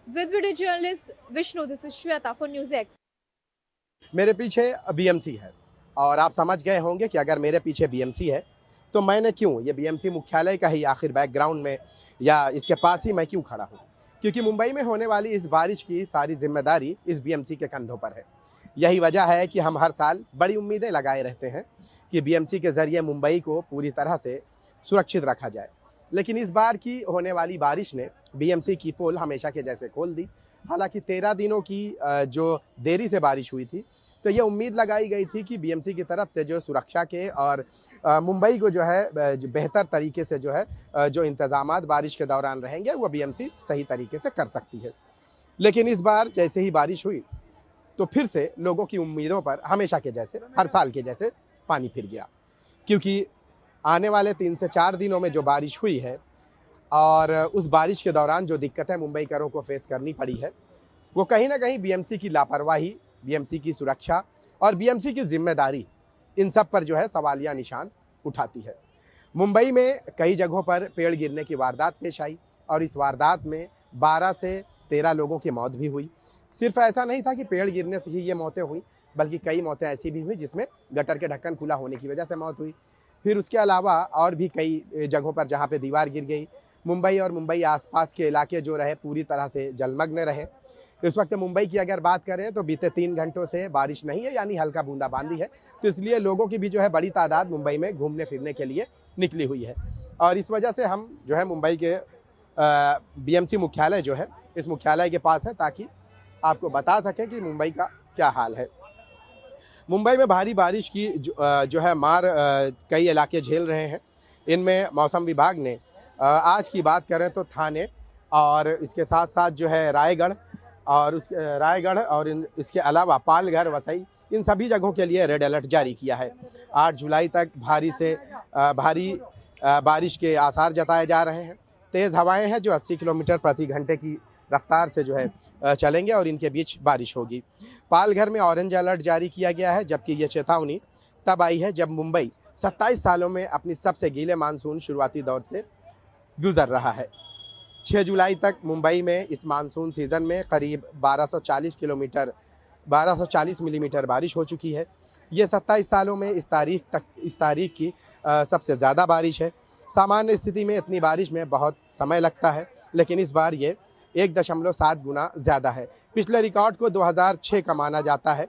With video journalist Vishnu, this is Shweta for News X. मेरे पीछे BMC है और आप समझ गए होंगे कि अगर मेरे पीछे बीएमसी है तो मैंने क्यों ये बीएमसी मुख्यालय का ही आखिर बैकग्राउंड में या इसके पास ही मैं क्यों खड़ा हूँ, क्योंकि मुंबई में होने वाली इस बारिश की सारी जिम्मेदारी इस बीएमसी के कंधों पर है। यही वजह है कि हम हर साल बड़ी उम्मीदें लगाए रहते हैं कि बीएमसी के जरिए मुंबई को पूरी तरह से सुरक्षित रखा जाए, लेकिन इस बार की होने वाली बारिश ने बीएमसी की पोल हमेशा के जैसे खोल दी। हालांकि 13 दिनों की जो देरी से बारिश हुई थी, तो ये उम्मीद लगाई गई थी कि बीएमसी की तरफ से जो सुरक्षा के और मुंबई को जो है जो बेहतर तरीके से जो है जो इंतजामात बारिश के दौरान रहेंगे वो बीएमसी सही तरीके से कर सकती है। लेकिन इस बार जैसे ही बारिश हुई तो फिर से लोगों की उम्मीदों पर हमेशा के जैसे हर साल के जैसे पानी फिर गया, क्योंकि आने वाले 3 से 4 दिनों में जो बारिश हुई है और उस बारिश के दौरान जो दिक्कतें मुंबईकरों को फेस करनी पड़ी है वो कहीं ना कहीं बीएमसी की लापरवाही, बीएमसी की सुरक्षा और बीएमसी की जिम्मेदारी, इन सब पर जो है सवालिया निशान उठाती है। मुंबई में कई जगहों पर पेड़ गिरने की वारदात पेश आई और इस वारदात में 12 से 13 लोगों की मौत भी हुई। सिर्फ ऐसा नहीं था कि पेड़ गिरने से ही ये मौतें हुई, बल्कि कई मौतें ऐसी भी हुई जिसमें गटर के ढक्कन खुला होने की वजह से मौत हुई। फिर उसके अलावा और भी कई जगहों पर जहाँ पे दीवार गिर गई, मुंबई और मुंबई आसपास के इलाके जो रहे पूरी तरह से जलमग्न रहे। इस वक्त मुंबई की अगर बात करें तो बीते 3 घंटों से बारिश नहीं है, यानी हल्का बूंदाबांदी है, तो इसलिए लोगों की भी जो है बड़ी तादाद मुंबई में घूमने फिरने के लिए निकली हुई है। और इस वजह से हम जो है मुंबई के बीएमसी मुख्यालय जो है इस मुख्यालय के पास है, ताकि आपको बता सकें कि मुंबई का क्या हाल है। मुंबई में भारी बारिश की जो है मार कई इलाके झेल रहे हैं। इनमें मौसम विभाग ने आज की बात करें तो थाने और इसके साथ साथ जो है रायगढ़ और इसके अलावा पालघर, वसई, इन सभी जगहों के लिए रेड अलर्ट जारी किया है। 8 जुलाई तक भारी बारिश के आसार जताए जा रहे हैं। तेज़ हवाएं हैं जो 80 किलोमीटर प्रति घंटे की रफ्तार से जो है चलेंगे और इनके बीच बारिश होगी। पालघर में ऑरेंज अलर्ट जारी किया गया है, जबकि ये चेतावनी तब आई है जब मुंबई 27 सालों में अपनी सबसे गीले मानसून शुरुआती दौर से गुजर रहा है। 6 जुलाई तक मुंबई में इस मानसून सीज़न में करीब 1240 मिलीमीटर बारिश हो चुकी है। ये 27 सालों में इस तारीख की सबसे ज़्यादा बारिश है। सामान्य स्थिति में इतनी बारिश में बहुत समय लगता है, लेकिन इस बार ये 1.7 गुना ज़्यादा है। पिछले रिकॉर्ड को 2006 का माना जाता है,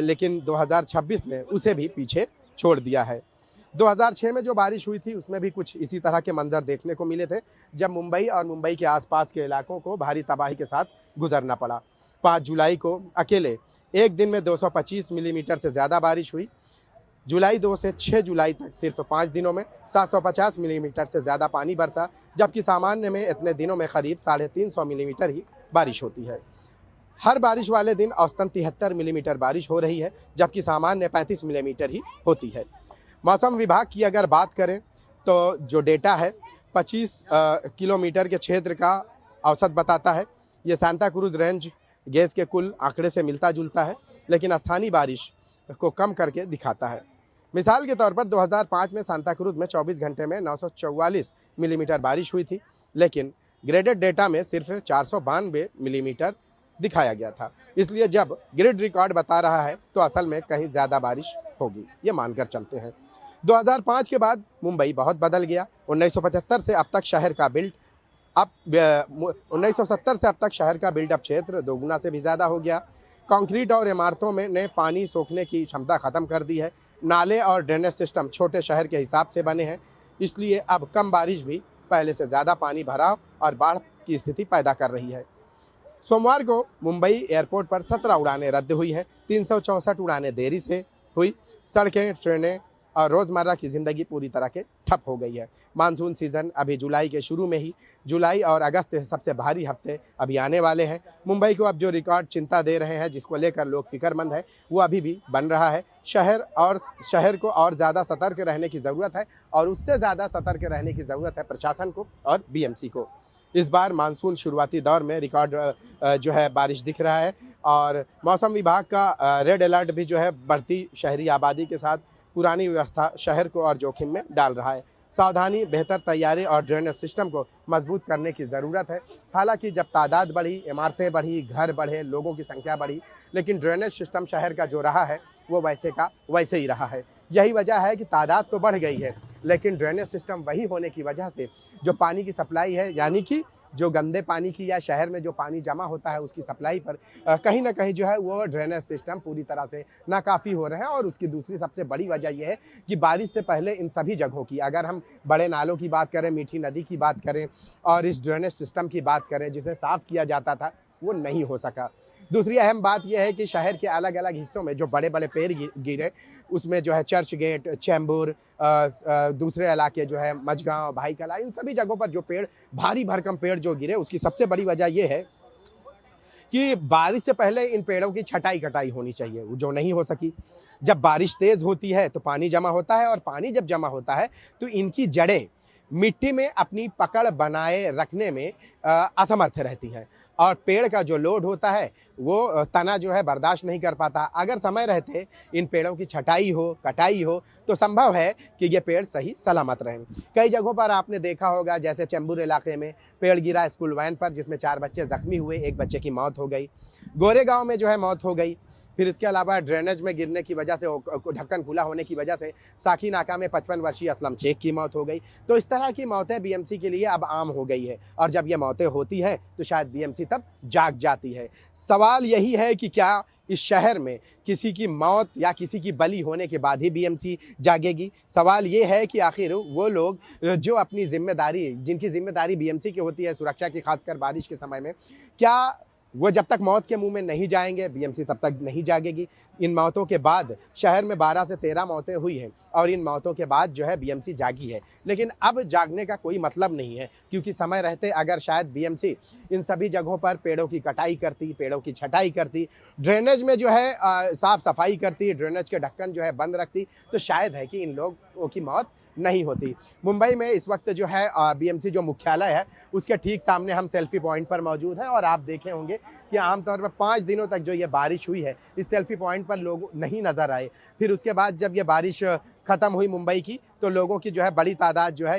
लेकिन 2026 ने उसे भी पीछे छोड़ दिया है। 2006 में जो बारिश हुई थी उसमें भी कुछ इसी तरह के मंजर देखने को मिले थे, जब मुंबई और मुंबई के आसपास के इलाकों को भारी तबाही के साथ गुजरना पड़ा। 5 जुलाई को अकेले एक दिन में 225 मिलीमीटर से ज़्यादा बारिश हुई। जुलाई 2 से 6 जुलाई तक सिर्फ 5 दिनों में 750 मिलीमीटर से ज़्यादा पानी बरसा, जबकि सामान्य में इतने दिनों में करीब 350 मिलीमीटर ही बारिश होती है। हर बारिश वाले दिन औसतन 73 मिलीमीटर बारिश हो रही है, जबकि सामान्य 35 मिलीमीटर ही होती है। मौसम विभाग की अगर बात करें तो जो डेटा है 25 किलोमीटर के क्षेत्र का औसत बताता है। ये सांता क्रूज रेंज गेज के कुल आंकड़े से मिलता जुलता है, लेकिन स्थानीय बारिश को कम करके दिखाता है। मिसाल के तौर पर 2005 में सांता क्रूज में 24 घंटे में 944 मिलीमीटर बारिश हुई थी, लेकिन ग्रेडेड डेटा में सिर्फ 492 मिलीमीटर दिखाया गया था। इसलिए जब ग्रिड रिकॉर्ड बता रहा है तो असल में कहीं ज़्यादा बारिश होगी, ये मानकर चलते हैं। 2005 के बाद मुंबई बहुत बदल गया। 1970 से अब तक शहर का बिल्डअप क्षेत्र दोगुना से भी ज़्यादा हो गया। कंक्रीट और इमारतों में ने पानी सोखने की क्षमता ख़त्म कर दी है। नाले और ड्रेनेज सिस्टम छोटे शहर के हिसाब से बने हैं, इसलिए अब कम बारिश भी पहले से ज़्यादा पानी भराव और बाढ़ की स्थिति पैदा कर रही है। सोमवार को मुंबई एयरपोर्ट पर 17 उड़ानें रद्द हुई हैं। 364 उड़ानें देरी से हुई। सड़कें, ट्रेनें और रोज़मर्रा की ज़िंदगी पूरी तरह के ठप हो गई है। मानसून सीज़न अभी जुलाई के शुरू में ही, जुलाई और अगस्त के सबसे भारी हफ्ते अभी आने वाले हैं। मुंबई को अब जो रिकॉर्ड चिंता दे रहे हैं, जिसको लेकर लोग फिक्रमंद है, वो अभी भी बन रहा है। शहर को और ज़्यादा सतर्क रहने की ज़रूरत है, और उससे ज़्यादा सतर्क रहने की ज़रूरत है प्रशासन को और बीएमसी को। इस बार मानसून शुरुआती दौर में रिकॉर्ड जो है बारिश दिख रहा है, और मौसम विभाग का रेड अलर्ट भी जो है बढ़ती शहरी आबादी के साथ पुरानी व्यवस्था शहर को और जोखिम में डाल रहा है। सावधानी, बेहतर तैयारी और ड्रेनेज सिस्टम को मजबूत करने की ज़रूरत है। हालांकि जब तादाद बढ़ी, इमारतें बढ़ी, घर बढ़े, लोगों की संख्या बढ़ी, लेकिन ड्रेनेज सिस्टम शहर का जो रहा है वो वैसे का वैसे ही रहा है। यही वजह है कि तादाद तो बढ़ गई है, लेकिन ड्रेनेज सिस्टम वही होने की वजह से जो पानी की सप्लाई है, यानी कि जो गंदे पानी की या शहर में जो पानी जमा होता है उसकी सप्लाई पर कहीं ना कहीं जो है वो ड्रेनेज सिस्टम पूरी तरह से नाकाफ़ी हो रहे हैं। और उसकी दूसरी सबसे बड़ी वजह यह है कि बारिश से पहले इन सभी जगहों की, अगर हम बड़े नालों की बात करें, मीठी नदी की बात करें और इस ड्रेनेज सिस्टम की बात करें जिसे साफ़ किया जाता था, वो नहीं हो सका। दूसरी अहम बात यह है कि शहर के अलग अलग हिस्सों में जो बड़े बड़े पेड़ गिरे, उसमें जो है चर्च गेट, चैम्बूर, दूसरे इलाके जो है मझगांव, भाई कला, इन सभी जगहों पर जो पेड़, भारी भरकम पेड़ जो गिरे, उसकी सबसे बड़ी वजह यह है कि बारिश से पहले इन पेड़ों की छटाई कटाई होनी चाहिए, वो जो नहीं हो सकी। जब बारिश तेज़ होती है तो पानी जमा होता है, और पानी जब जमा होता है तो इनकी जड़ें मिट्टी में अपनी पकड़ बनाए रखने में असमर्थ रहती हैं, और पेड़ का जो लोड होता है वो तना जो है बर्दाश्त नहीं कर पाता। अगर समय रहते इन पेड़ों की छटाई हो, कटाई हो, तो संभव है कि ये पेड़ सही सलामत रहें। कई जगहों पर आपने देखा होगा, जैसे चैम्बूर इलाके में पेड़ गिरा स्कूल वैन पर, जिसमें 4 बच्चे जख्मी हुए, 1 बच्चे की मौत हो गई। गोरेगांव में जो है मौत हो गई। फिर इसके अलावा ड्रेनेज में गिरने की वजह से, ढक्कन खुला होने की वजह से साकी नाका में 55 वर्षीय असलम शेख की मौत हो गई। तो इस तरह की मौतें बीएमसी के लिए अब आम हो गई है, और जब ये मौतें होती हैं तो शायद बीएमसी तब जाग जाती है। सवाल यही है कि क्या इस शहर में किसी की मौत या किसी की बलि होने के बाद ही बीएमसी जागेगी? सवाल ये है कि आखिर वो लोग जो अपनी जिम्मेदारी, जिनकी जिम्मेदारी बीएमसी की होती है सुरक्षा की खातिर बारिश के समय में, क्या वो जब तक मौत के मुंह में नहीं जाएंगे, बीएमसी तब तक नहीं जागेगी? इन मौतों के बाद शहर में 12 से 13 मौतें हुई हैं, और इन मौतों के बाद जो है बीएमसी जागी है। लेकिन अब जागने का कोई मतलब नहीं है, क्योंकि समय रहते अगर शायद बीएमसी इन सभी जगहों पर पेड़ों की कटाई करती, पेड़ों की छटाई करती, ड्रेनेज में जो है साफ सफाई करती, ड्रेनेज के ढक्कन जो है बंद रखती, तो शायद है कि इन लोगों की मौत नहीं होती। मुंबई में इस वक्त जो है बीएमसी जो मुख्यालय है उसके ठीक सामने हम सेल्फी पॉइंट पर मौजूद हैं, और आप देखे होंगे कि आमतौर पर 5 दिनों तक जो ये बारिश हुई है, इस सेल्फी पॉइंट पर लोग नहीं नजर आए। फिर उसके बाद जब ये बारिश खत्म हुई मुंबई की, तो लोगों की जो है बड़ी तादाद जो है